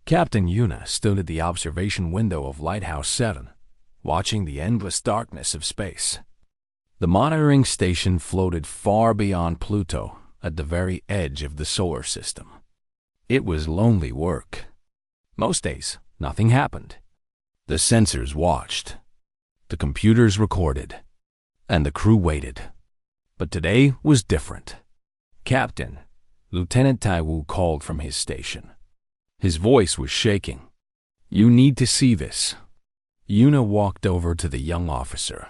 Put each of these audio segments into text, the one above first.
Captain Yuna stood at the observation window of Lighthouse 7, watching the endless darkness of space. The monitoring station floated far beyond Pluto, at the very edge of the solar system. It was lonely work. Most days, nothing happened. The sensors watched. The computers recorded. And the crew waited. But today was different. Captain, Lieutenant Taiwu called from his station. His voice was shaking. "You need to see this." Yuna walked over to the young officer.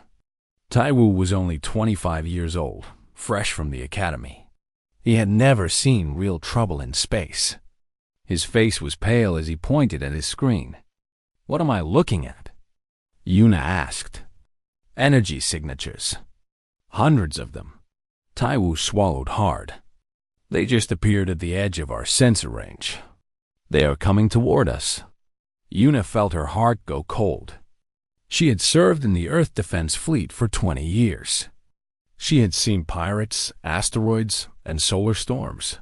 Taiwu was only 25 years old, fresh from the academy. He had never seen real trouble in space. His face was pale as he pointed at his screen. "What am I looking at?" Yuna asked. "Energy signatures. Hundreds of them." Taiwu swallowed hard. "They just appeared at the edge of our sensor range. They are coming toward us." Yuna felt her heart go cold. She had served in the Earth Defense Fleet for 20 years. She had seen pirates, asteroids, and solar storms.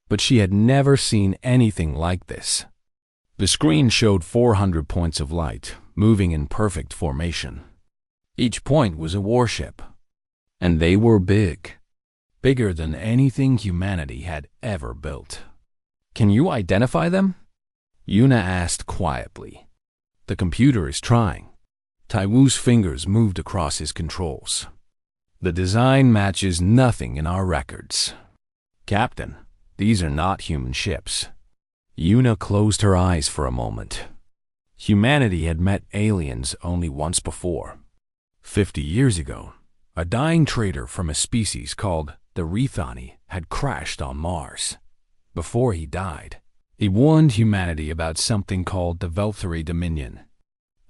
But she had never seen anything like this. The screen showed 400 points of light, moving in perfect formation. Each point was a warship. And they were big. Bigger than anything humanity had ever built. "Can you identify them?" Yuna asked quietly. "The computer is trying." Taiwu's fingers moved across his controls. "The design matches nothing in our records." "Captain, these are not human ships." Yuna closed her eyes for a moment. Humanity had met aliens only once before. 50 years ago, a dying trader from a species called the Rethani had crashed on Mars. Before he died, he warned humanity about something called the Velthari Dominion,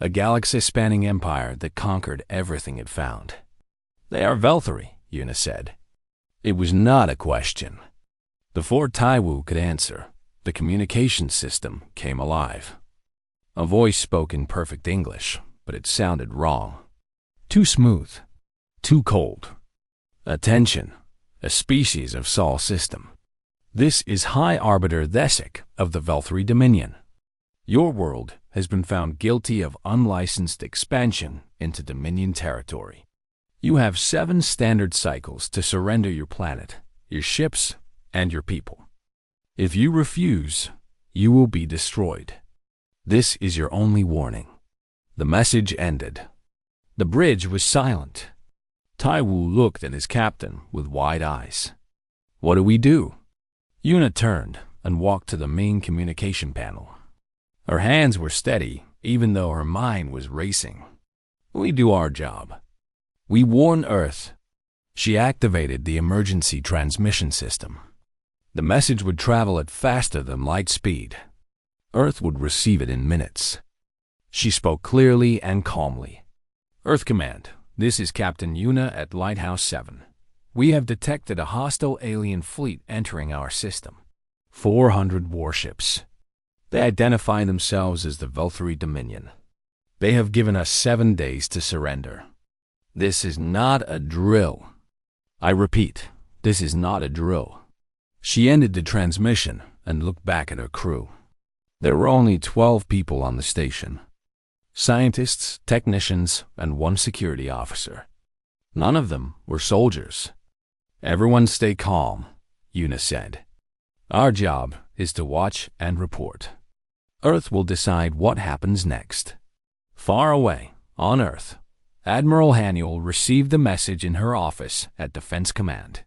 a galaxy-spanning empire that conquered everything it found. "They are Velthari," Yuna said. It was not a question. Before Taiwu could answer, the communication system came alive. A voice spoke in perfect English, but it sounded wrong. Too smooth. Too cold. "Attention, a species of Sol system. This is High Arbiter Thesek of the Velthari Dominion. Your world has been found guilty of unlicensed expansion into Dominion territory. You have 7 standard cycles to surrender your planet, your ships, and your people. If you refuse, you will be destroyed. This is your only warning." The message ended. The bridge was silent. Taiwu looked at his captain with wide eyes. "What do we do?" Yuna turned and walked to the main communication panel. Her hands were steady, even though her mind was racing. "We do our job. We warn Earth." She activated the emergency transmission system. The message would travel at faster than light speed. Earth would receive it in minutes. She spoke clearly and calmly. "Earth Command, this is Captain Yuna at Lighthouse 7. We have detected a hostile alien fleet entering our system. 400 warships. They identify themselves as the Velthari Dominion. They have given us 7 days to surrender. This is not a drill. I repeat, this is not a drill." She ended the transmission and looked back at her crew. There were only 12 people on the station. Scientists, technicians, and 1 security officer. None of them were soldiers. "Everyone stay calm," Yuna said. "Our job is to watch and report. Earth will decide what happens next." Far away, on Earth, Admiral Haniel received the message in her office at Defense Command.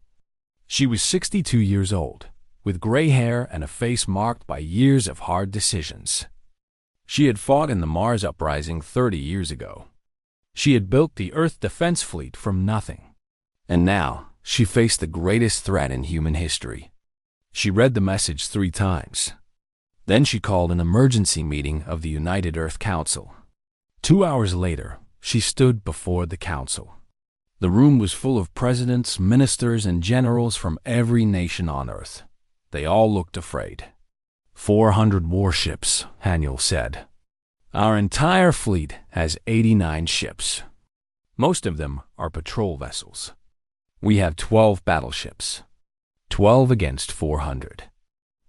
She was 62 years old, with gray hair and a face marked by years of hard decisions. She had fought in the Mars Uprising 30 years ago. She had built the Earth Defense Fleet from nothing. And now, she faced the greatest threat in human history. She read the message 3 times. Then she called an emergency meeting of the United Earth Council. 2 hours later, she stood before the council. The room was full of presidents, ministers, and generals from every nation on Earth. They all looked afraid. 400 warships, Haniel said. Our entire fleet has 89 ships. Most of them are patrol vessels. We have 12 battleships. 12 against 400.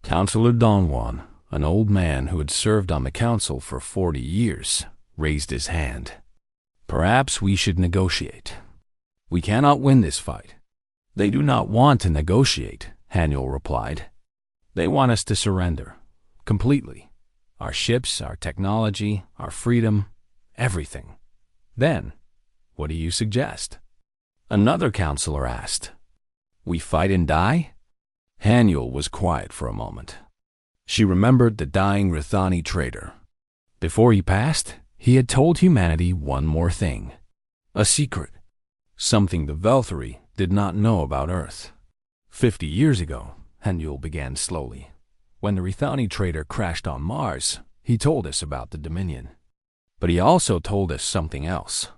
Councillor Dongwan, an old man who had served on the council for 40 years, raised his hand. "Perhaps we should negotiate. We cannot win this fight." "They do not want to negotiate," Haniel replied. "They want us to surrender. Completely. Our ships, our technology, our freedom, everything. Then, what do you suggest?" Another counselor asked. "We fight and die?" Haniel was quiet for a moment. She remembered the dying Rithani trader. Before he passed, he had told humanity one more thing. A secret. Something the Velthari did not know about Earth. 50 years ago, Haniel began slowly. When the Rithani trader crashed on Mars, he told us about the Dominion. But he also told us something else.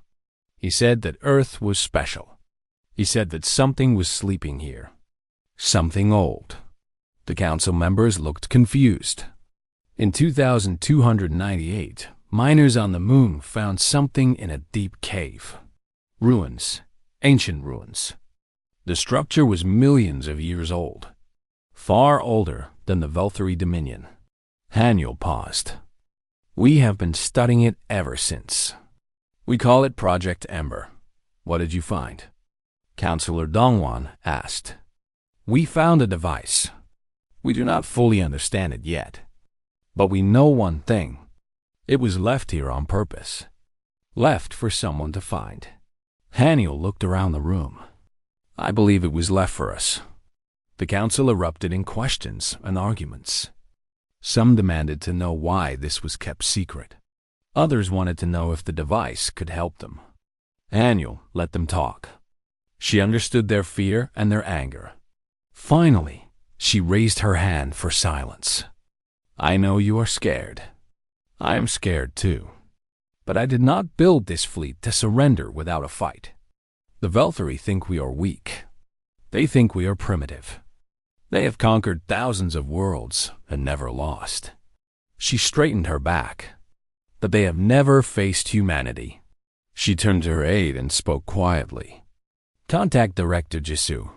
He said that Earth was special. He said that something was sleeping here. Something old. The council members looked confused. In 2298, miners on the moon found something in a deep cave. Ruins. Ancient ruins. The structure was millions of years old. Far older than the Velthari Dominion. Haniel paused. "We have been studying it ever since. We call it Project Ember. What did you find?" Counselor Dongwan asked. "We found a device. We do not fully understand it yet. But we know one thing. It was left here on purpose. Left for someone to find." Haniel looked around the room. "I believe it was left for us." The council erupted in questions and arguments. Some demanded to know why this was kept secret. Others wanted to know if the device could help them. Haniel let them talk. She understood their fear and their anger. Finally, she raised her hand for silence. "I know you are scared. I am scared too. But I did not build this fleet to surrender without a fight. The Velthari think we are weak. They think we are primitive. They have conquered thousands of worlds and never lost." She straightened her back. "But they have never faced humanity." She turned to her aide and spoke quietly. "Contact Director Jisoo.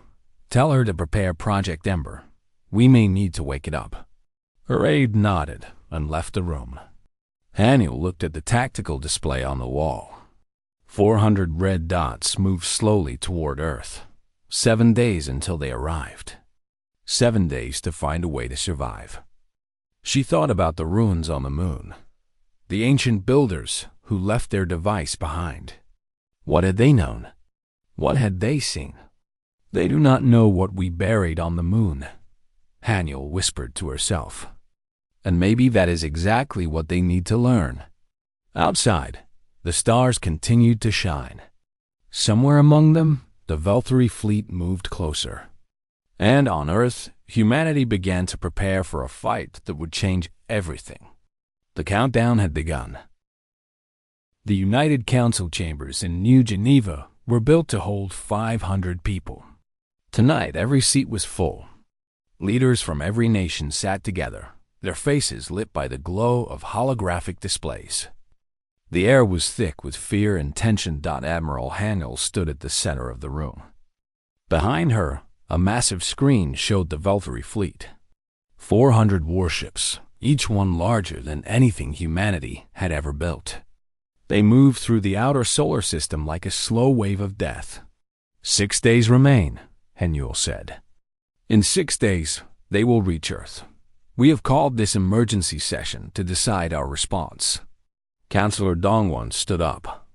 Tell her to prepare Project Ember. We may need to wake it up." Her aide nodded and left the room. Haniel looked at the tactical display on the wall. 400 red dots moved slowly toward Earth. 7 days until they arrived. 7 days to find a way to survive. She thought about the ruins on the moon. The ancient builders who left their device behind. What had they known? What had they seen? "They do not know what we buried on the moon," Haniel whispered to herself. And maybe that is exactly what they need to learn. Outside, the stars continued to shine. Somewhere among them, the Velthari fleet moved closer. And on Earth, humanity began to prepare for a fight that would change everything. The countdown had begun. The United Council chambers in New Geneva were built to hold 500 people. Tonight, every seat was full. Leaders from every nation sat together, their faces lit by the glow of holographic displays. The air was thick with fear and tension. Admiral Haniel stood at the center of the room. Behind her, a massive screen showed the Velthari fleet. 400 warships, each one larger than anything humanity had ever built. They moved through the outer solar system like a slow wave of death. 6 days remain, Haniel said. In 6 days, they will reach Earth. We have called this emergency session to decide our response. Counselor Dongwon stood up.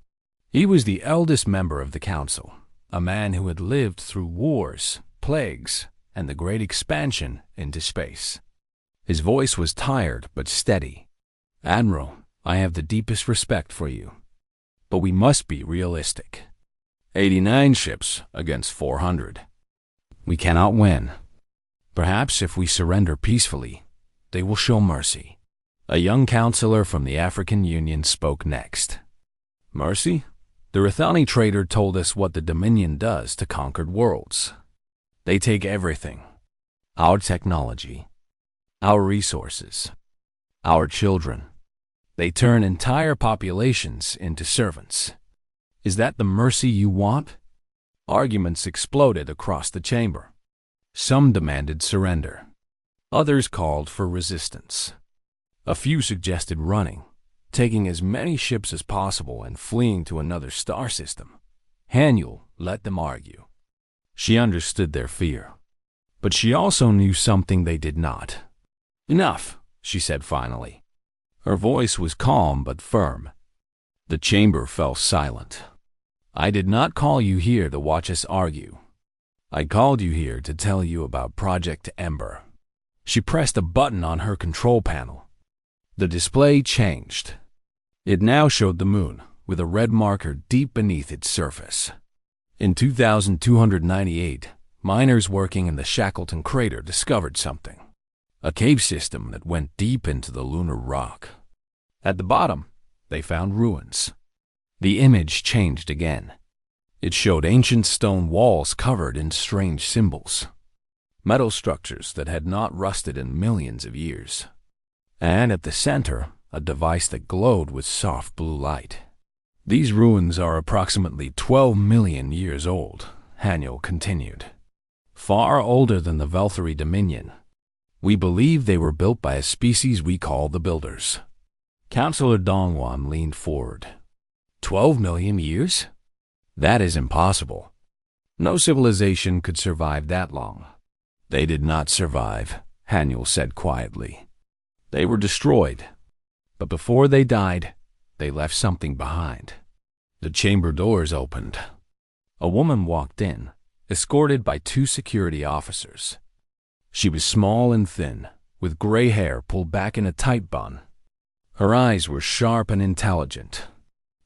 He was the eldest member of the council, a man who had lived through wars, plagues, and the great expansion into space. His voice was tired but steady. "Admiral, I have the deepest respect for you. But we must be realistic. 89 ships against 400. We cannot win. Perhaps if we surrender peacefully, they will show mercy." A young counselor from the African Union spoke next. "Mercy? The Rithani trader told us what the Dominion does to conquered worlds. They take everything. Our technology, our resources, our children. They turn entire populations into servants. Is that the mercy you want?" Arguments exploded across the chamber. Some demanded surrender. Others called for resistance. A few suggested running, taking as many ships as possible and fleeing to another star system. Haniel let them argue. She understood their fear, but she also knew something they did not. "Enough," she said finally. Her voice was calm but firm. The chamber fell silent. "I did not call you here to watch us argue. I called you here to tell you about Project Ember." She pressed a button on her control panel. The display changed. It now showed the moon, with a red marker deep beneath its surface. In 2298, miners working in the Shackleton crater discovered something. A cave system that went deep into the lunar rock. At the bottom, they found ruins. The image changed again. It showed ancient stone walls covered in strange symbols. Metal structures that had not rusted in millions of years. And at the center, a device that glowed with soft blue light. "These ruins are approximately 12 million years old," Haniel continued. "Far older than the Velthari Dominion. We believe they were built by a species we call the Builders." Counselor Dongwan leaned forward. 12 million years? That is impossible. No civilization could survive that long. "They did not survive," Haniel said quietly. "They were destroyed. But before they died, they left something behind." The chamber doors opened. A woman walked in, escorted by 2 security officers. She was small and thin, with gray hair pulled back in a tight bun. Her eyes were sharp and intelligent.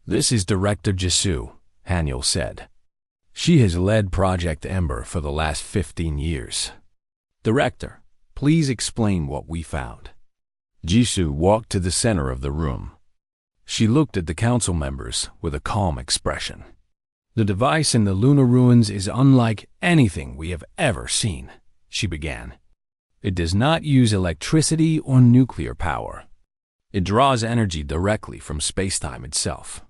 "This is Director Jisoo," Haniel said. "She has led Project Ember for the last 15 years. Director, please explain what we found." Jisoo walked to the center of the room. She looked at the council members with a calm expression. "The device in the lunar ruins is unlike anything we have ever seen," she began. "It does not use electricity or nuclear power. It draws energy directly from space-time itself.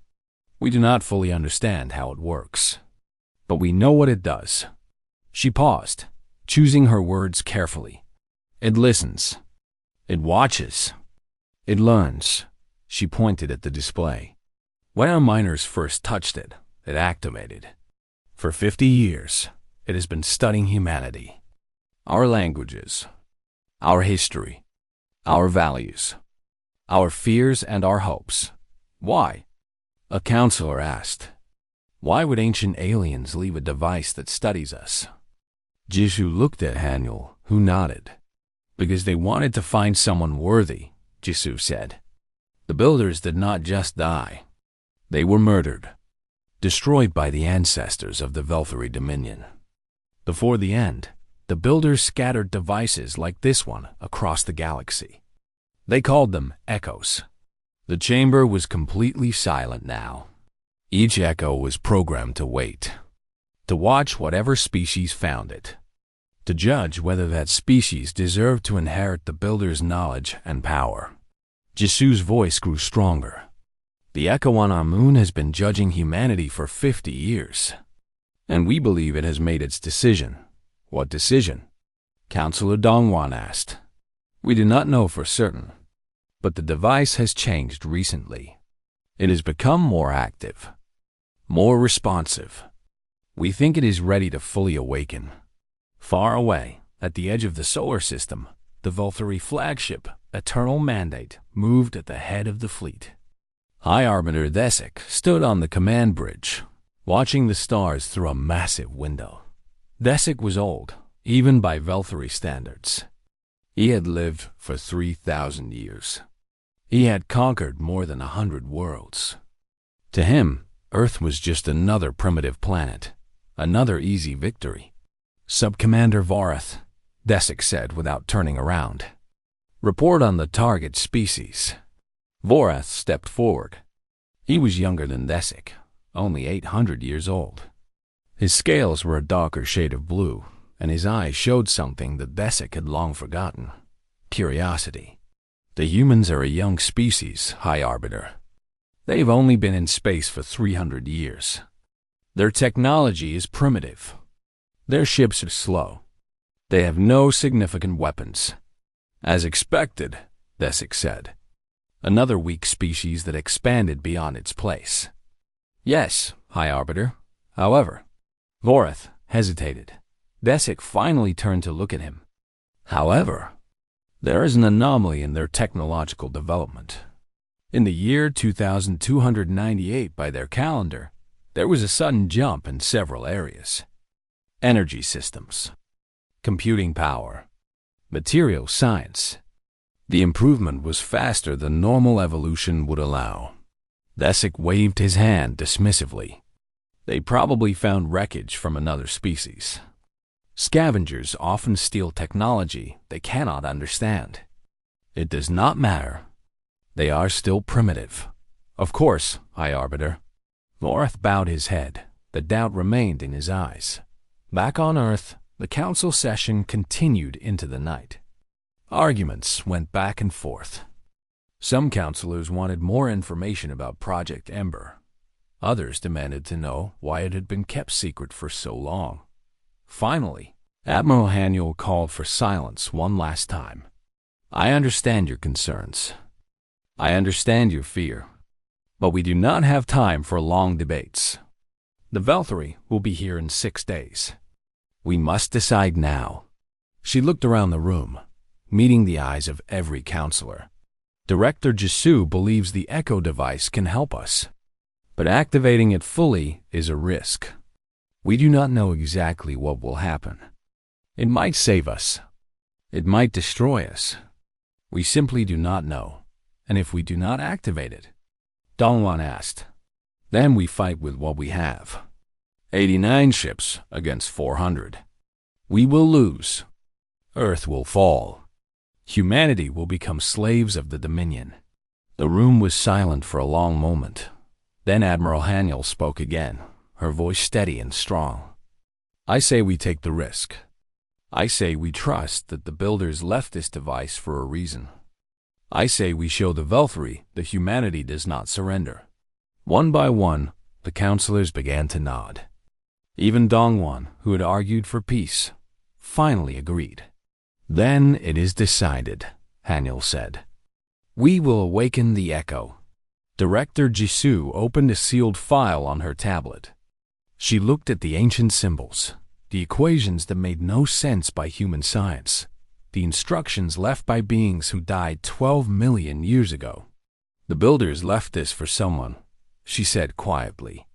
We do not fully understand how it works, but we know what it does." She paused, choosing her words carefully. "It listens. It watches. It learns." She pointed at the display. "When our miners first touched it, it activated. For 50 years, it has been studying humanity. Our languages, our history, our values, our fears and our hopes. Why?" A counselor asked. "Why would ancient aliens leave a device that studies us?" Jisoo looked at Haniel, who nodded. "Because they wanted to find someone worthy," Jisoo said. "The Builders did not just die. They were murdered, destroyed by the ancestors of the Velthari Dominion. Before the end, the Builders scattered devices like this one across the galaxy. They called them echoes. The chamber was completely silent now. Each echo was programmed to wait, to watch whatever species found it, to judge whether that species deserved to inherit the Builders' knowledge and power." Jisoo's voice grew stronger. "The echo on our moon has been judging humanity for 50 years, and we believe it has made its decision." "What decision?" Counselor Dongwan asked. "We do not know for certain, but the device has changed recently. It has become more active, more responsive. We think it is ready to fully awaken." Far away, at the edge of the solar system, the Velthari flagship, Eternal Mandate, moved at the head of the fleet. High Arbiter Desik stood on the command bridge, watching the stars through a massive window. Desik was old, even by Velthari standards. He had lived for 3,000 years. He had conquered more than 100 worlds. To him, Earth was just another primitive planet, another easy victory. "Sub-Commander Vorath," Desik said without turning around. "Report on the target species." Vorath stepped forward. He was younger than Desik, only 800 years old. His scales were a darker shade of blue, and his eyes showed something that Desik had long forgotten: curiosity. "The humans are a young species, High Arbiter. They've only been in space for 300 years. Their technology is primitive. Their ships are slow. They have no significant weapons." "As expected," Desik said. another weak species that expanded beyond its place. Yes, High Arbiter. However, Voreth hesitated. Desic finally turned to look at him. However, there is an anomaly in their technological development. In the year 2298 by their calendar, there was a sudden jump in several areas. Energy systems, computing power, material science. The improvement was faster than normal evolution would allow. Desic waved his hand dismissively. They probably found wreckage from another species. Scavengers often steal technology they cannot understand. It does not matter. They are still primitive. Of course, High Arbiter. Voreth bowed his head. The doubt remained in his eyes. Back on Earth, the council session continued into the night. Arguments went back and forth. Some counselors wanted more information about Project Ember. Others demanded to know why it had been kept secret for so long. Finally, Admiral Haniel called for silence one last time. I understand your concerns. I understand your fear. But we do not have time for long debates. The Valkyrie will be here in 6 days. We must decide now. She looked around the room, meeting the eyes of every counselor. Director Jisoo believes the Echo device can help us, but activating it fully is a risk. We do not know exactly what will happen. It might save us. It might destroy us. We simply do not know. And if we do not activate it, Dongwon asked, then we fight with what we have. 89 ships against 400. We will lose. Earth will fall. Humanity will become slaves of the Dominion. The room was silent for a long moment. Then Admiral Haniel spoke again, her voice steady and strong. I say we take the risk. I say we trust that the builders left this device for a reason. I say we show the Valkyrie that humanity does not surrender. One by one, the counselors began to nod. Even Dongwon, who had argued for peace, finally agreed. Then it is decided, Haniel said. We will awaken the Echo. Director Jisoo opened a sealed file on her tablet. She looked at the ancient symbols, the equations that made no sense by human science, the instructions left by beings who died 12 million years ago. The builders left this for someone, she said quietly.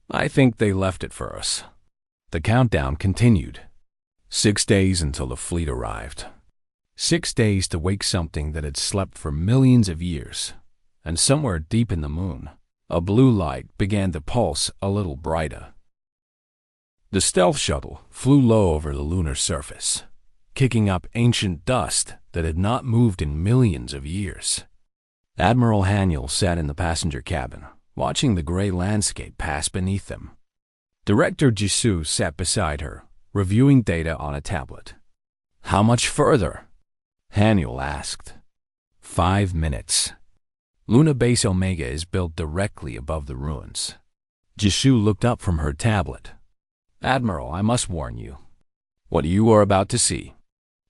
I think they left it for us. The countdown continued. 6 days until the fleet arrived. 6 days to wake something that had slept for millions of years. And somewhere deep in the moon, a blue light began to pulse a little brighter. The stealth shuttle flew low over the lunar surface, kicking up ancient dust that had not moved in millions of years. Admiral Haniel sat in the passenger cabin, watching the gray landscape pass beneath them. Director Jisoo sat beside her, reviewing data on a tablet. How much further? Haniel asked. 5 minutes. Luna Base Omega is built directly above the ruins. Jisoo looked up from her tablet. Admiral, I must warn you. What you are about to see,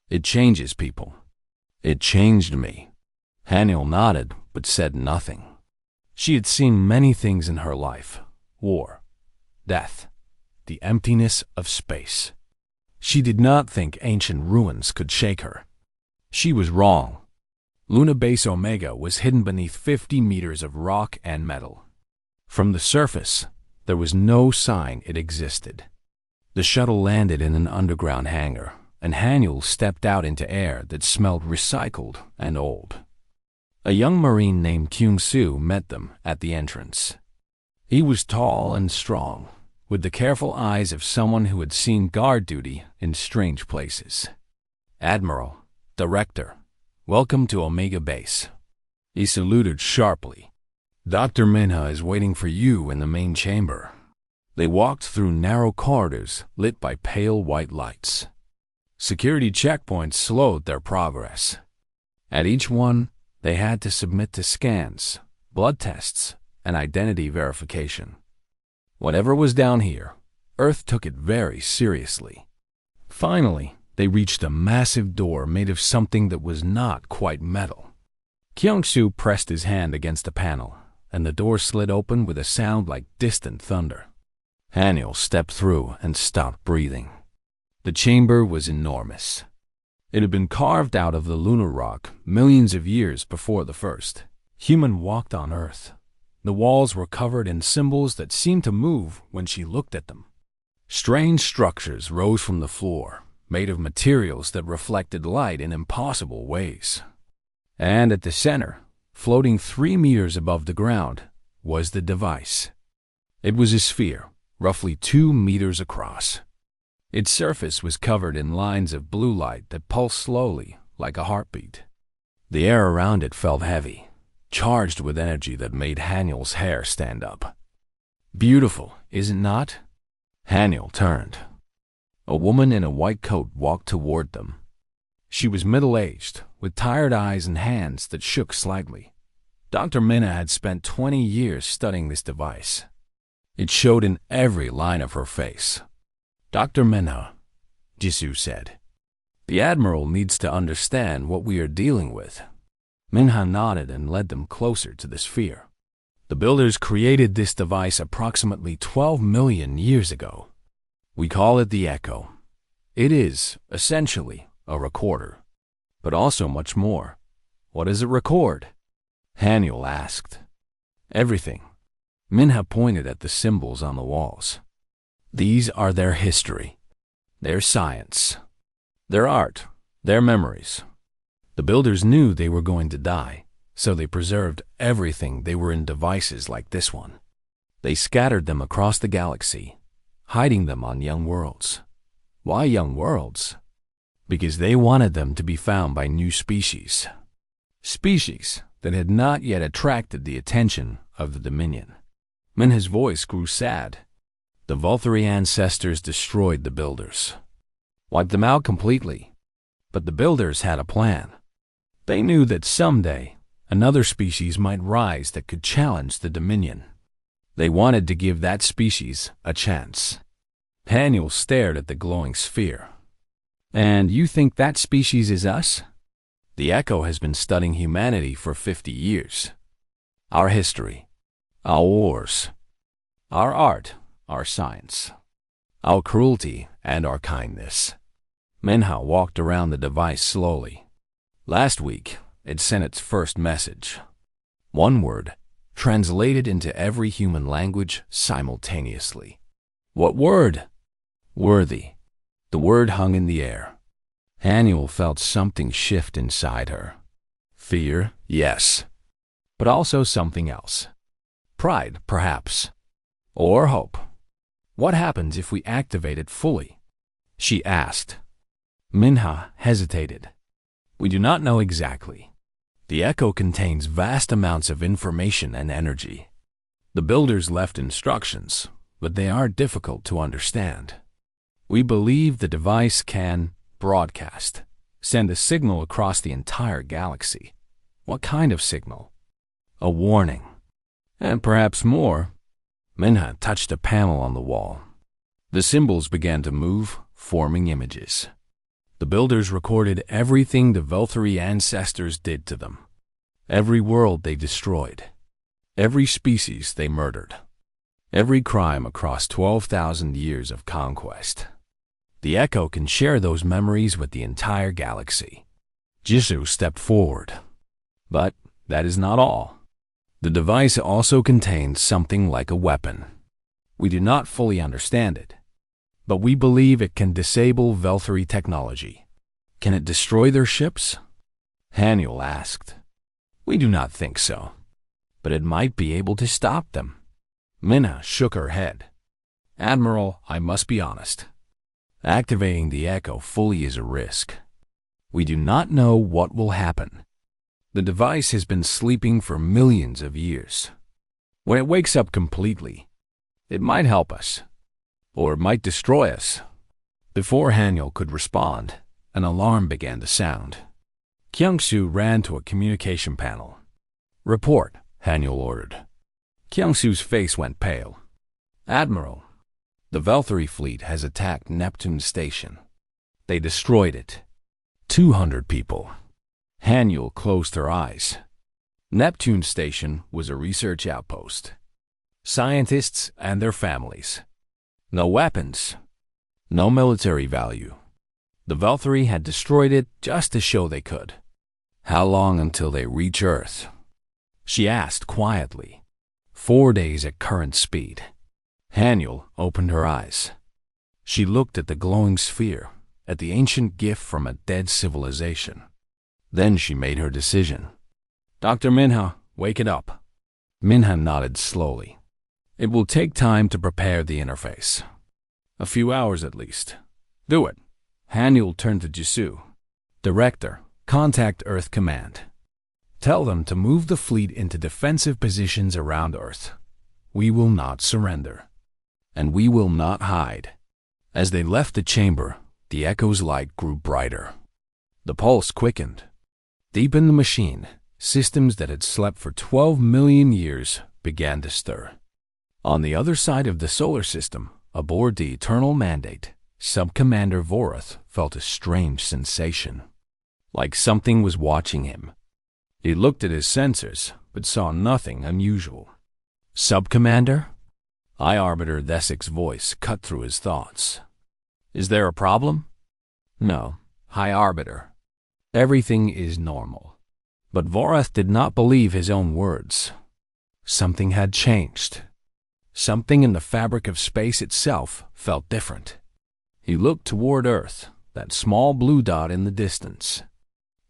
it changes people. It changed me. Haniel nodded, but said nothing. She had seen many things in her life. War, death, the emptiness of space. She did not think ancient ruins could shake her. She was wrong. Luna Base Omega was hidden beneath 50 meters of rock and metal. From the surface, there was no sign it existed. The shuttle landed in an underground hangar, and Haniel stepped out into air that smelled recycled and old. A young Marine named Kyung-soo met them at the entrance. He was tall and strong, with the careful eyes of someone who had seen guard duty in strange places. Admiral, Director, welcome to Omega Base. He saluted sharply. Dr. Minha is waiting for you in the main chamber. They walked through narrow corridors lit by pale white lights. Security checkpoints slowed their progress. At each one, they had to submit to scans, blood tests, and identity verification. Whatever was down here, Earth took it very seriously. Finally, they reached a massive door made of something that was not quite metal. Kyung-soo pressed his hand against the panel, and the door slid open with a sound like distant thunder. Haniel stepped through and stopped breathing. The chamber was enormous. It had been carved out of the lunar rock millions of years before the first human walked on Earth. The walls were covered in symbols that seemed to move when she looked at them. Strange structures rose from the floor, made of materials that reflected light in impossible ways. And at the center, floating 3 meters above the ground, was the device. It was a sphere, roughly 2 meters across. Its surface was covered in lines of blue light that pulsed slowly, like a heartbeat. The air around it felt heavy, charged with energy that made Haniel's hair stand up. Beautiful, is it not? Haniel turned. A woman in a white coat walked toward them. She was middle-aged, with tired eyes and hands that shook slightly. Dr. Minna had spent 20 years studying this device. It showed in every line of her face. Dr. Minna, Jisoo said, the Admiral needs to understand what we are dealing with. Minha nodded and led them closer to the sphere. The builders created this device approximately 12 million years ago. We call it the Echo. It is, essentially, a recorder, but also much more. What does it record? Haniel asked. Everything. Minha pointed at the symbols on the walls. These are their history, their science, their art, their memories. The builders knew they were going to die, so they preserved everything they were in devices like this one. They scattered them across the galaxy, hiding them on young worlds. Why young worlds? Because they wanted them to be found by new species. Species that had not yet attracted the attention of the Dominion. Minha's voice grew sad. The Voltheri ancestors destroyed the builders. Wiped them out completely. But the builders had a plan. They knew that someday another species might rise that could challenge the Dominion. They wanted to give that species a chance. Haniel stared at the glowing sphere. And you think that species is us? The Echo has been studying humanity for 50 years. Our history, our wars, our art, our science, our cruelty, and our kindness. Minha walked around the device slowly. Last week, it sent its first message. One word, translated into every human language simultaneously. What word? Worthy. The word hung in the air. Haniel felt something shift inside her. Fear, yes, but also something else. Pride, perhaps. Or hope. What happens if we activate it fully? She asked. Minha hesitated. We do not know exactly. The Echo contains vast amounts of information and energy. The builders left instructions, but they are difficult to understand. We believe the device can broadcast, send a signal across the entire galaxy. What kind of signal? A warning. And perhaps more. Minha touched a panel on the wall. The symbols began to move, forming images. The builders recorded everything the Voltheri ancestors did to them. Every world they destroyed. Every species they murdered. Every crime across 12,000 years of conquest. The Echo can share those memories with the entire galaxy. Jisoo stepped forward. But that is not all. The device also contains something like a weapon. We do not fully understand it, but we believe it can disable Voltheri technology. Can it destroy their ships? Haniel asked. We do not think so, but it might be able to stop them. Minha shook her head. Admiral, I must be honest. Activating the Echo fully is a risk. We do not know what will happen. The device has been sleeping for millions of years. When it wakes up completely, it might help us, or it might destroy us. Before Haniel could respond, an alarm began to sound. Kyung-soo ran to a communication panel. Report, Haniel ordered. Kyung-soo's face went pale. Admiral, the Voltheri fleet has attacked Neptune Station. They destroyed it. 200 people. Haniel closed her eyes. Neptune Station was a research outpost. Scientists and their families. No weapons. No military value. The Valkyrie had destroyed it just to show they could. How long until they reach Earth? She asked quietly. 4 days at current speed. Haniel opened her eyes. She looked at the glowing sphere, at the ancient gift from a dead civilization. Then she made her decision. Dr. Minha, wake it up. Minha nodded slowly. It will take time to prepare the interface. A few hours at least. Do it. Haniel turned to Jisoo. Director, contact Earth Command. Tell them to move the fleet into defensive positions around Earth. We will not surrender. And we will not hide. As they left the chamber, the echo's light grew brighter. The pulse quickened. Deep in the machine, systems that had slept for 12 million years began to stir. On the other side of the solar system, aboard the Eternal Mandate, Sub-Commander Vorath felt a strange sensation. Like something was watching him. He looked at his sensors, but saw nothing unusual. Sub-Commander? High Arbiter Thesik's voice cut through his thoughts. Is there a problem? No, High Arbiter. Everything is normal. But Vorath did not believe his own words. Something had changed. Something in the fabric of space itself felt different. He looked toward Earth, that small blue dot in the distance.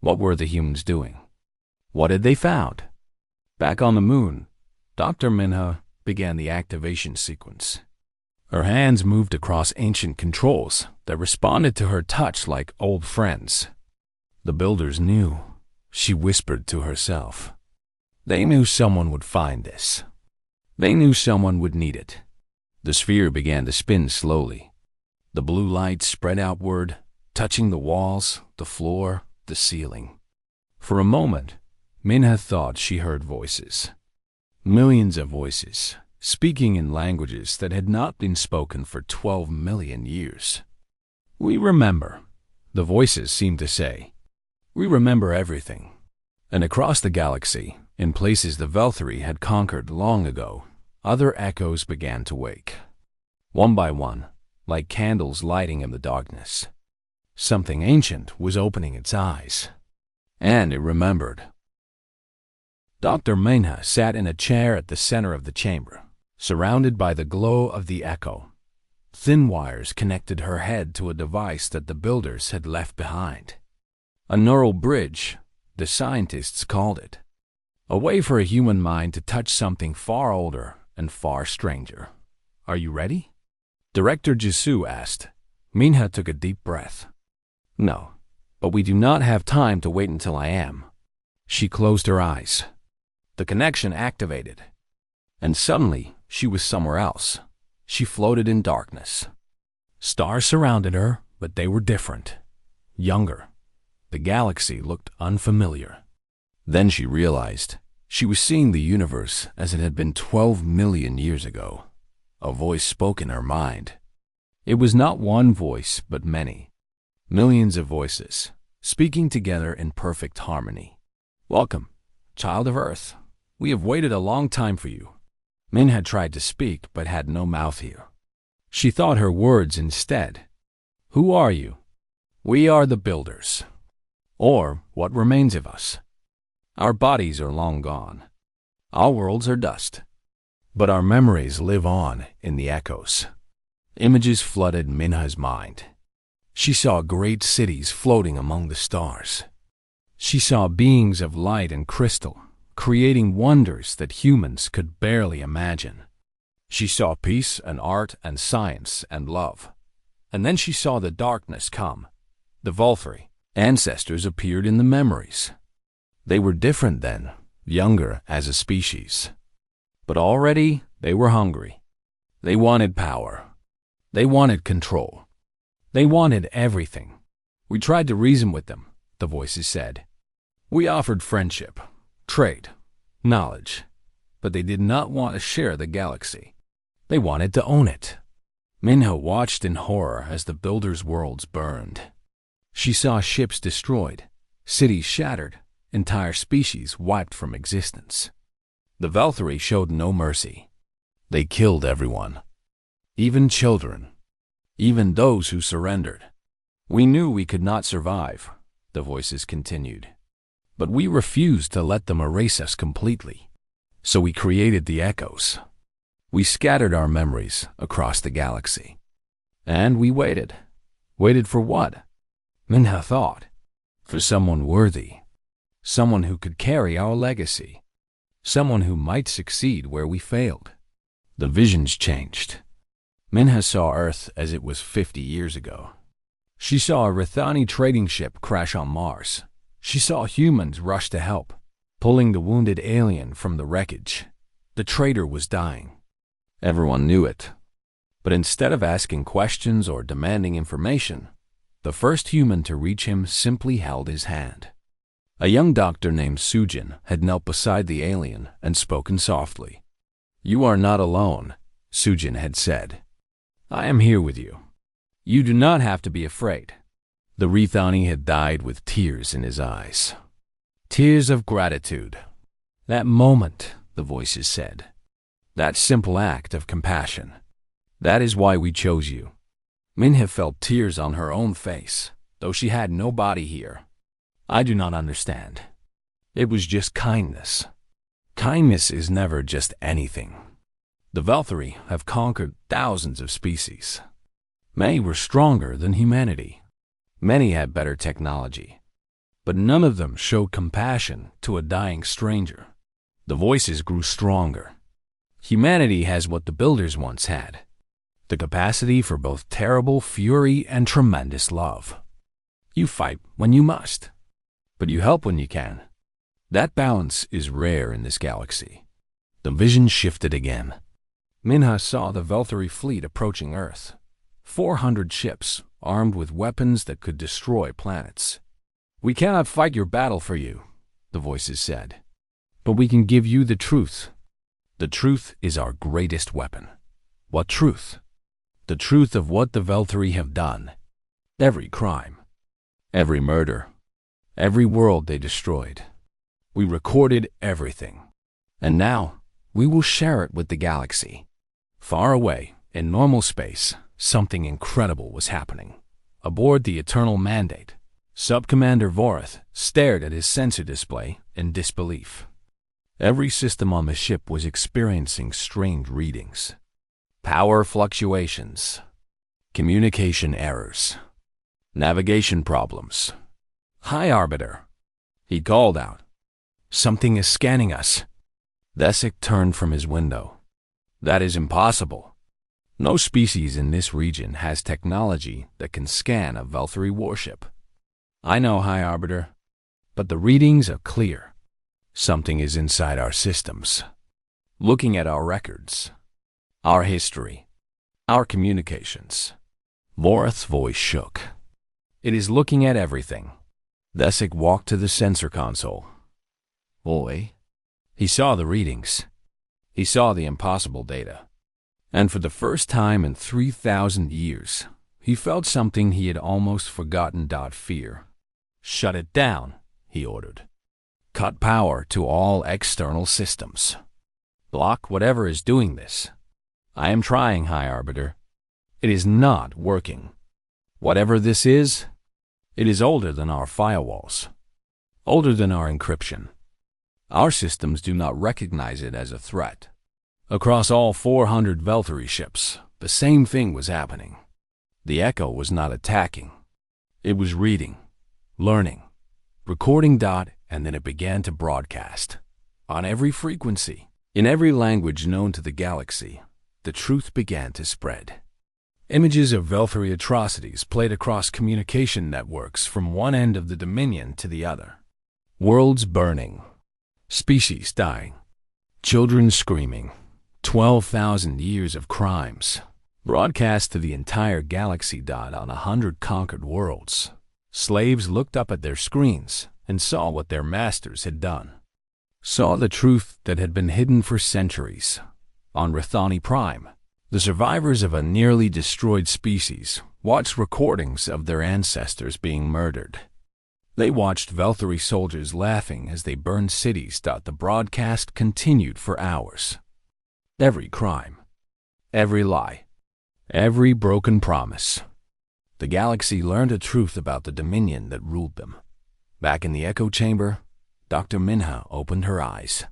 What were the humans doing? What had they found? Back on the moon, Dr. Minha began the activation sequence. Her hands moved across ancient controls that responded to her touch like old friends. The builders knew, she whispered to herself. They knew someone would find this. They knew someone would need it. The sphere began to spin slowly. The blue light spread outward, touching the walls, the floor, the ceiling. For a moment, Minha thought she heard voices. Millions of voices, speaking in languages that had not been spoken for 12 million years. We remember, the voices seemed to say. We remember everything. And across the galaxy, in places the Valkyrie had conquered long ago, other echoes began to wake. One by one, like candles lighting in the darkness. Something ancient was opening its eyes. And it remembered. Dr. Minha sat in a chair at the center of the chamber, surrounded by the glow of the echo. Thin wires connected her head to a device that the builders had left behind. A neural bridge, the scientists called it. A way for a human mind to touch something far older and far stranger. Are you ready? Director Jisoo asked. Minha took a deep breath. No, but we do not have time to wait until I am. She closed her eyes. The connection activated. And suddenly, she was somewhere else. She floated in darkness. Stars surrounded her, but they were different. Younger. The galaxy looked unfamiliar. Then she realized she was seeing the universe as it had been 12 million years ago. A voice spoke in her mind. It was not one voice, but many. Millions of voices, speaking together in perfect harmony. Welcome, child of Earth. We have waited a long time for you. Min had tried to speak, but had no mouth here. She thought her words instead. Who are you? We are the builders. Or what remains of us. Our bodies are long gone. Our worlds are dust. But our memories live on in the echoes. Images flooded Minha's mind. She saw great cities floating among the stars. She saw beings of light and crystal, creating wonders that humans could barely imagine. She saw peace and art and science and love. And then she saw the darkness come. The Valkyrie ancestors appeared in the memories. They were different then, younger as a species. But already they were hungry. They wanted power. They wanted control. They wanted everything. We tried to reason with them, the voices said. We offered friendship, trade, knowledge, but they did not want to share the galaxy. They wanted to own it. Minha watched in horror as the builders' worlds burned. She saw ships destroyed, cities shattered, entire species wiped from existence. The Velthari showed no mercy. They killed everyone, even children, even those who surrendered. We knew we could not survive, the voices continued, but we refused to let them erase us completely. So we created the echoes. We scattered our memories across the galaxy. And we waited. Waited for what? Minha thought. For someone worthy. Someone who could carry our legacy. Someone who might succeed where we failed. The visions changed. Minha saw Earth as it was 50 years ago. She saw a Rithani trading ship crash on Mars. She saw humans rush to help, pulling the wounded alien from the wreckage. The trader was dying. Everyone knew it. But instead of asking questions or demanding information, the first human to reach him simply held his hand. A young doctor named Sujin had knelt beside the alien and spoken softly. "You are not alone," Sujin had said. "I am here with you. You do not have to be afraid." The Rithani had died with tears in his eyes. Tears of gratitude. That moment, the voices said. That simple act of compassion. That is why we chose you. Minha felt tears on her own face, though she had no body here. I do not understand. It was just kindness. Kindness is never just anything. The Velthari have conquered thousands of species. Many were stronger than humanity. Many had better technology. But none of them showed compassion to a dying stranger. The voices grew stronger. Humanity has what the builders once had. The capacity for both terrible fury and tremendous love. You fight when you must, but you help when you can. That balance is rare in this galaxy. The vision shifted again. Minha saw the Velthari fleet approaching Earth. 400 ships, armed with weapons that could destroy planets. "We cannot fight your battle for you," the voices said. "But we can give you the truth. The truth is our greatest weapon." What truth? The truth of what the Velthari have done. Every crime. Every murder. Every world they destroyed. We recorded everything. And now, we will share it with the galaxy. Far away, in normal space, something incredible was happening. Aboard the Eternal Mandate, Sub-Commander Vorath stared at his sensor display in disbelief. Every system on the ship was experiencing strange readings. Power fluctuations, communication errors, navigation problems. "Hi, Arbiter," he called out. "Something is scanning us." Thesic turned from his window. "That is impossible. No species in this region has technology that can scan a Velthari warship." "I know, High Arbiter, but the readings are clear. Something is inside our systems, looking at our records, our history, our communications." Vorath's voice shook. "It is looking at everything." Thesic walked to the sensor console. "Oi." He saw the readings. He saw the impossible data. And for the first time in 3,000 years, he felt something he had almost forgotten. Fear. "Shut it down," he ordered. "Cut power to all external systems. Block whatever is doing this." "I am trying, High Arbiter. It is not working. Whatever this is, it is older than our firewalls, older than our encryption. Our systems do not recognize it as a threat." Across all 400 Velthari ships, the same thing was happening. The Echo was not attacking. It was reading, learning, recording. And then it began to broadcast. On every frequency, in every language known to the galaxy, the truth began to spread. Images of Velthari atrocities played across communication networks from one end of the Dominion to the other. Worlds burning, species dying, children screaming, 12,000 years of crimes, broadcast to the entire galaxy. On 100 conquered worlds, slaves looked up at their screens and saw what their masters had done. Saw the truth that had been hidden for centuries. On SciFiPrime, the survivors of a nearly destroyed species watched recordings of their ancestors being murdered. They watched Velthari soldiers laughing as they burned cities. The broadcast continued for hours. Every crime, every lie, every broken promise. The galaxy learned a truth about the dominion that ruled them. Back in the echo chamber, Dr. Minha opened her eyes.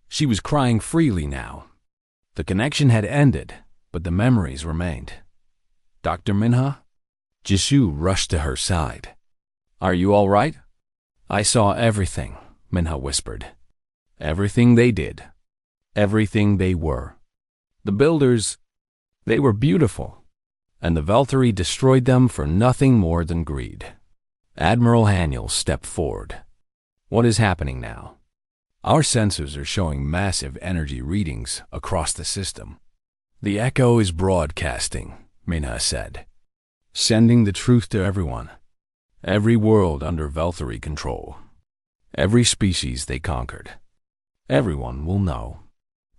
She was crying freely now. The connection had ended, but the memories remained. Dr. Minha? Jisoo rushed to her side. Are you all right? I saw everything, Minha whispered. Everything they did. Everything they were. The builders, they were beautiful, and the Velthari destroyed them for nothing more than greed. Admiral Haniel stepped forward. What is happening now? Our sensors are showing massive energy readings across the system. The echo is broadcasting, Minha said, sending the truth to everyone. Every world under Velthari control. Every species they conquered. Everyone will know.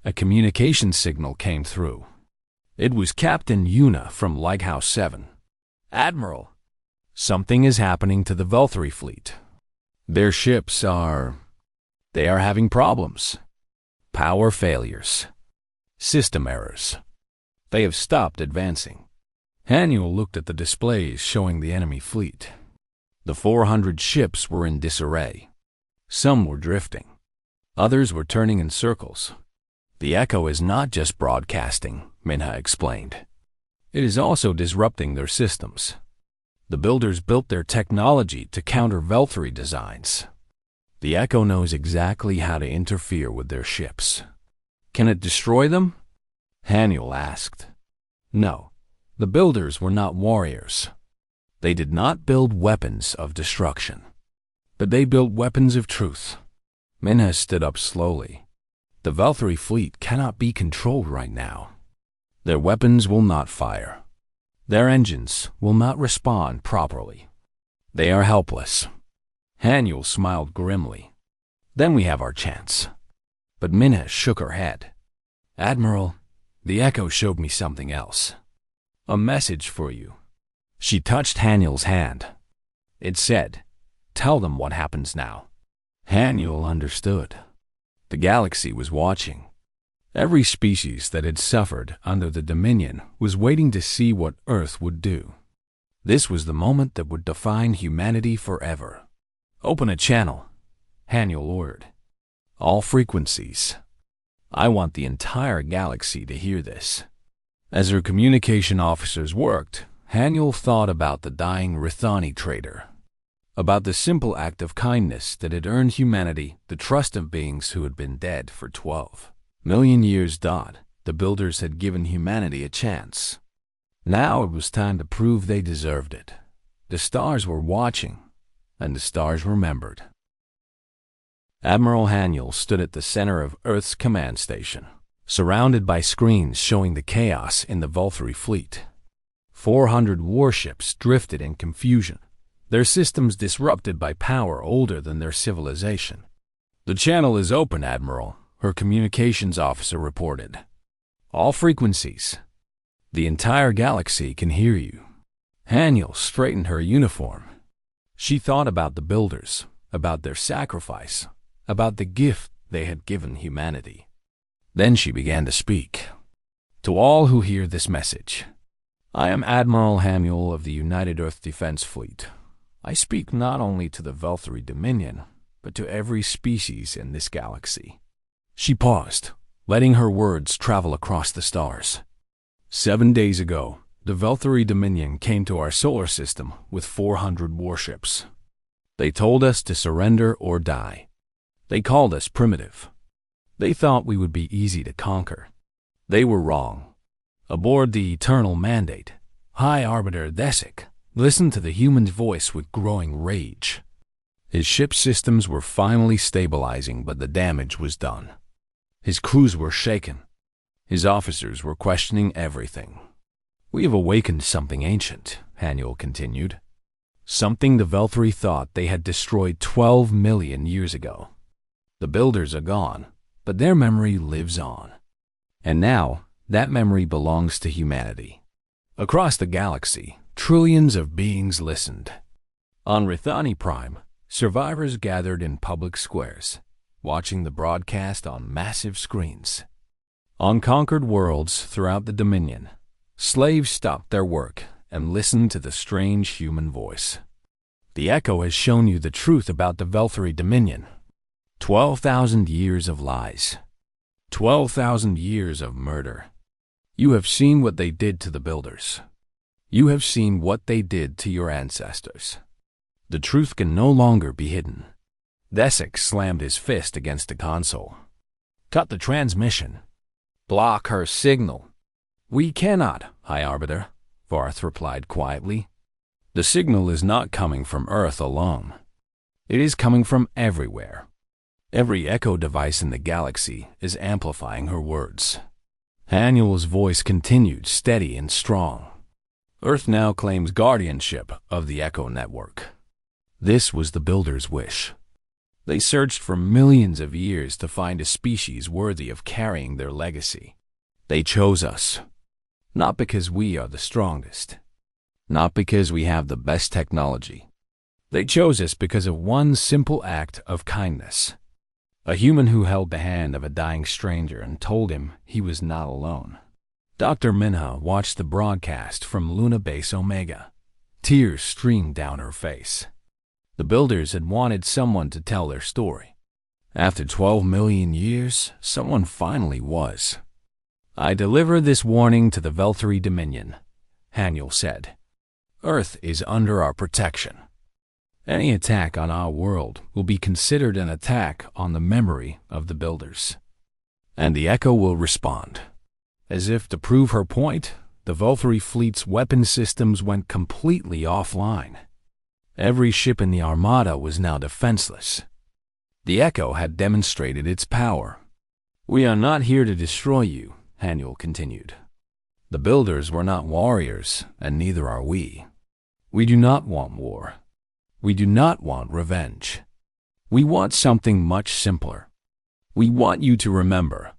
A communication signal came through. It was Captain Yuna from Lighthouse 7. Admiral, something is happening to the Velthari fleet. Their ships they are having problems. Power failures. System errors. They have stopped advancing. Haniel looked at the displays showing the enemy fleet. The 400 ships were in disarray. Some were drifting. Others were turning in circles. The echo is not just broadcasting, Minha explained. It is also disrupting their systems. The builders built their technology to counter Velthari designs. The echo knows exactly how to interfere with their ships. Can it destroy them? Haniel asked. No, the builders were not warriors. They did not build weapons of destruction, but they built weapons of truth. Minha stood up slowly. The Velthari fleet cannot be controlled right now. Their weapons will not fire. Their engines will not respond properly. They are helpless. Haniel smiled grimly. Then we have our chance. But Minha shook her head. Admiral, the echo showed me something else. A message for you. She touched Haniel's hand. It said, tell them what happens now. Haniel understood. The galaxy was watching. Every species that had suffered under the Dominion was waiting to see what Earth would do. This was the moment that would define humanity forever. Open a channel, Haniel ordered. All frequencies. I want the entire galaxy to hear this. As her communication officers worked, Haniel thought about the dying Rithani trader, about the simple act of kindness that had earned humanity the trust of beings who had been dead for 12 million years. The builders had given humanity a chance. Now it was time to prove they deserved it. The stars were watching, and the stars remembered. Admiral Haniel stood at the center of Earth's command station, surrounded by screens showing the chaos in the Velthari fleet. 400 warships drifted in confusion, their systems disrupted by power older than their civilization. The channel is open, Admiral, her communications officer reported. All frequencies. The entire galaxy can hear you. Haniel straightened her uniform. She thought about the builders, about their sacrifice, about the gift they had given humanity. Then she began to speak. To all who hear this message, I am Admiral Haniel of the United Earth Defense Fleet. I speak not only to the Velthari Dominion, but to every species in this galaxy. She paused, letting her words travel across the stars. 7 days ago, the Velthari Dominion came to our solar system with 400 warships. They told us to surrender or die. They called us primitive. They thought we would be easy to conquer. They were wrong. Aboard the Eternal Mandate, High Arbiter Thesic listened to the human's voice with growing rage. His ship systems were finally stabilizing, but the damage was done. His crews were shaken. His officers were questioning everything. We have awakened something ancient, Haniel continued. Something the Velthari thought they had destroyed 12 million years ago. The builders are gone, but their memory lives on. And now, that memory belongs to humanity. Across the galaxy, trillions of beings listened. On SciFiPrime, survivors gathered in public squares, watching the broadcast on massive screens. On conquered worlds throughout the Dominion, slaves stopped their work and listened to the strange human voice. The Echo has shown you the truth about the Velthari Dominion. 12,000 years of lies. 12,000 years of murder. You have seen what they did to the builders. You have seen what they did to your ancestors. The truth can no longer be hidden. Desik slammed his fist against the console. Cut the transmission. Block her signal. We cannot, High Arbiter, Varth replied quietly. The signal is not coming from Earth alone. It is coming from everywhere. Every echo device in the galaxy is amplifying her words. Haniel's voice continued steady and strong. Earth now claims guardianship of the Echo Network. This was the Builders' wish. They searched for millions of years to find a species worthy of carrying their legacy. They chose us. Not because we are the strongest. Not because we have the best technology. They chose us because of one simple act of kindness. A human who held the hand of a dying stranger and told him he was not alone. Dr. Minha watched the broadcast from Luna Base Omega. Tears streamed down her face. The Builders had wanted someone to tell their story. After 12 million years, someone finally was. I deliver this warning to the Velthari Dominion, Haniel said. Earth is under our protection. Any attack on our world will be considered an attack on the memory of the Builders. And the Echo will respond. As if to prove her point, the Velthari fleet's weapon systems went completely offline. Every ship in the Armada was now defenseless. The Echo had demonstrated its power. We are not here to destroy you, Haniel continued. The Builders were not warriors, and neither are we. We do not want war. We do not want revenge. We want something much simpler. We want you to remember.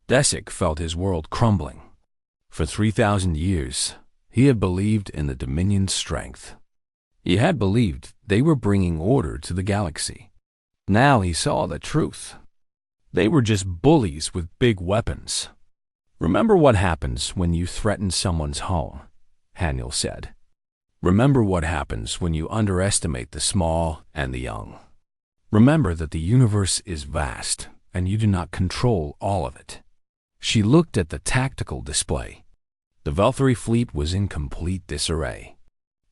Desik felt his world crumbling. For 3,000 years, he had believed in the Dominion's strength. He had believed they were bringing order to the galaxy. Now he saw the truth. They were just bullies with big weapons. Remember what happens when you threaten someone's home, Haniel said. Remember what happens when you underestimate the small and the young. Remember that the universe is vast, and you do not control all of it. She looked at the tactical display. The Velthari fleet was in complete disarray.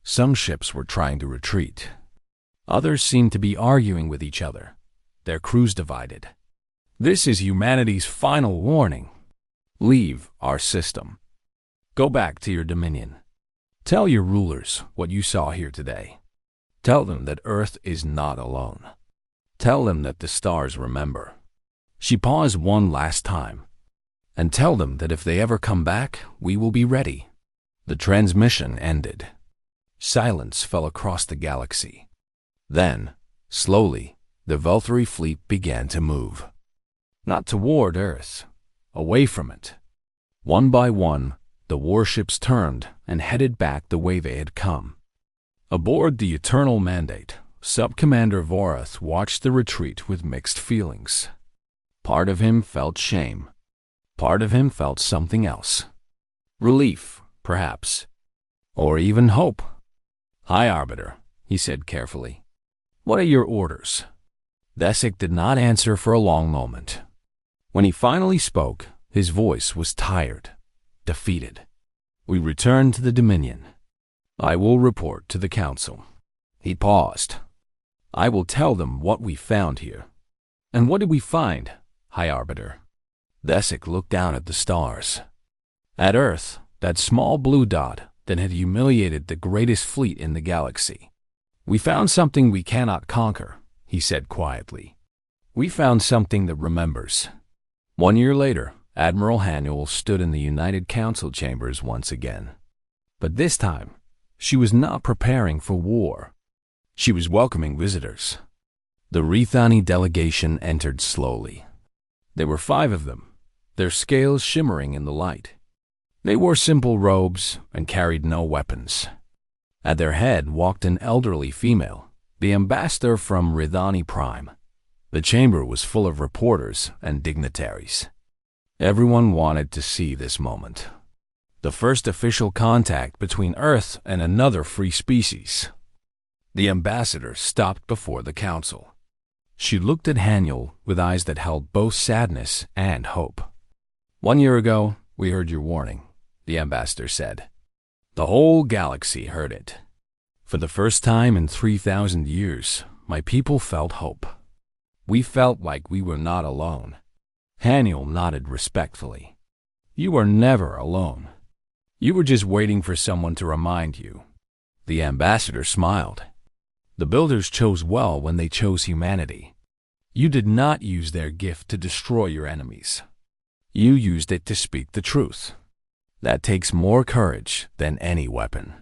Some ships were trying to retreat. Others seemed to be arguing with each other, their crews divided. This is humanity's final warning. Leave our system. Go back to your dominion. Tell your rulers what you saw here today. Tell them that Earth is not alone. Tell them that the stars remember. She paused one last time. And tell them that if they ever come back, we will be ready. The transmission ended. Silence fell across the galaxy. Then, slowly, the Velthari fleet began to move. Not toward Earth, away from it. One by one, the warships turned and headed back the way they had come. Aboard the Eternal Mandate, Sub-Commander Vorath watched the retreat with mixed feelings. Part of him felt shame. Part of him felt something else. Relief, perhaps. Or even hope. High Arbiter, he said carefully. What are your orders? Desik did not answer for a long moment. When he finally spoke, his voice was tired, defeated. We return to the Dominion. I will report to the Council. He paused. I will tell them what we found here. And what did we find, High Arbiter? Desik looked down at the stars. At Earth, that small blue dot that had humiliated the greatest fleet in the galaxy. We found something we cannot conquer, he said quietly. We found something that remembers. 1 year later, Admiral Haniel stood in the United Council chambers once again. But this time, she was not preparing for war. She was welcoming visitors. The Rithani delegation entered slowly. There were 5 of them, their scales shimmering in the light. They wore simple robes and carried no weapons. At their head walked an elderly female, the ambassador from HFY. The chamber was full of reporters and dignitaries. Everyone wanted to see this moment. The first official contact between Earth and another free species. The ambassador stopped before the council. She looked at Haniel with eyes that held both sadness and hope. 1 year ago, we heard your warning, the ambassador said. The whole galaxy heard it. For the first time in 3,000 years, my people felt hope. We felt like we were not alone. Haniel nodded respectfully. You were never alone. You were just waiting for someone to remind you. The ambassador smiled. The builders chose well when they chose humanity. You did not use their gift to destroy your enemies. You used it to speak the truth. That takes more courage than any weapon.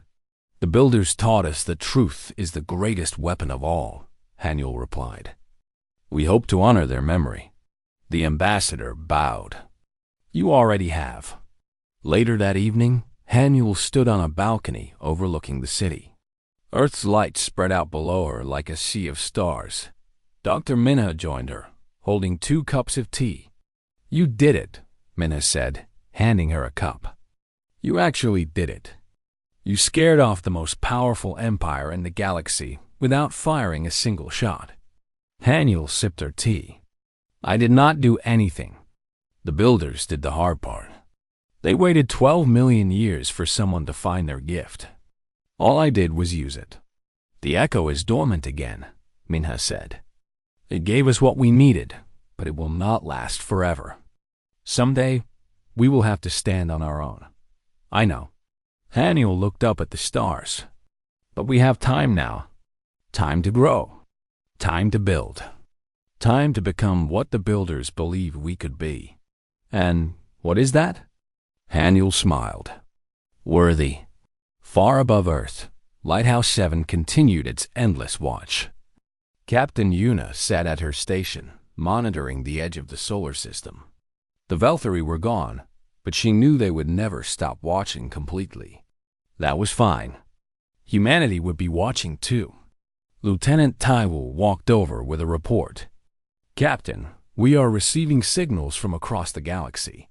The builders taught us that truth is the greatest weapon of all, Haniel replied. We hope to honor their memory. The ambassador bowed. You already have. Later that evening, Haniel stood on a balcony overlooking the city. Earth's light spread out below her like a sea of stars. Dr. Minha joined her, holding 2 cups of tea. You did it, Minha said, handing her a cup. You actually did it. You scared off the most powerful empire in the galaxy without firing a single shot. Haniel sipped her tea. I did not do anything. The builders did the hard part. They waited 12 million years for someone to find their gift. All I did was use it. The echo is dormant again, Minha said. It gave us what we needed, but it will not last forever. Someday, we will have to stand on our own. I know. Haniel looked up at the stars. But we have time now. Time to grow. Time to build. Time to become what the builders believe we could be. And what is that? Haniel smiled. Worthy. Far above Earth, Lighthouse 7 continued its endless watch. Captain Yuna sat at her station, monitoring the edge of the solar system. The Velthari were gone, but she knew they would never stop watching completely. That was fine. Humanity would be watching too. Lieutenant Taiwu walked over with a report. Captain, we are receiving signals from across the galaxy.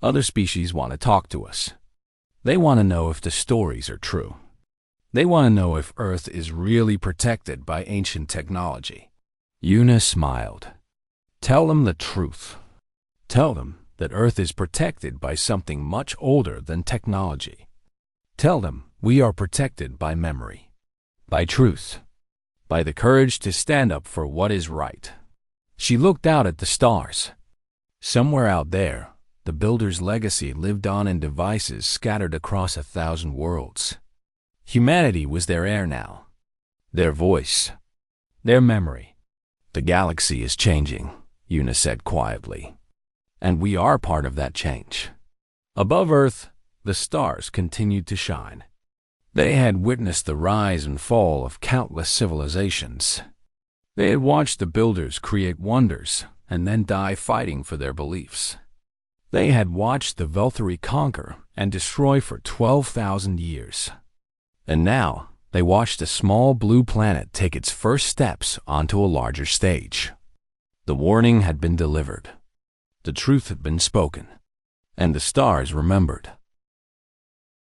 Other species want to talk to us. They want to know if the stories are true. They want to know if Earth is really protected by ancient technology. Yuna smiled. Tell them the truth. Tell them that Earth is protected by something much older than technology. Tell them we are protected by memory, by truth, by the courage to stand up for what is right. She looked out at the stars. Somewhere out there, the builder's legacy lived on in devices scattered across 1,000 worlds. Humanity was their heir now, their voice, their memory. The galaxy is changing, Yuna said quietly, and we are part of that change. Above Earth, the stars continued to shine. They had witnessed the rise and fall of countless civilizations. They had watched the builders create wonders and then die fighting for their beliefs. They had watched the Velthari conquer and destroy for 12,000 years. And now, they watched a small blue planet take its first steps onto a larger stage. The warning had been delivered. The truth had been spoken. And the stars remembered.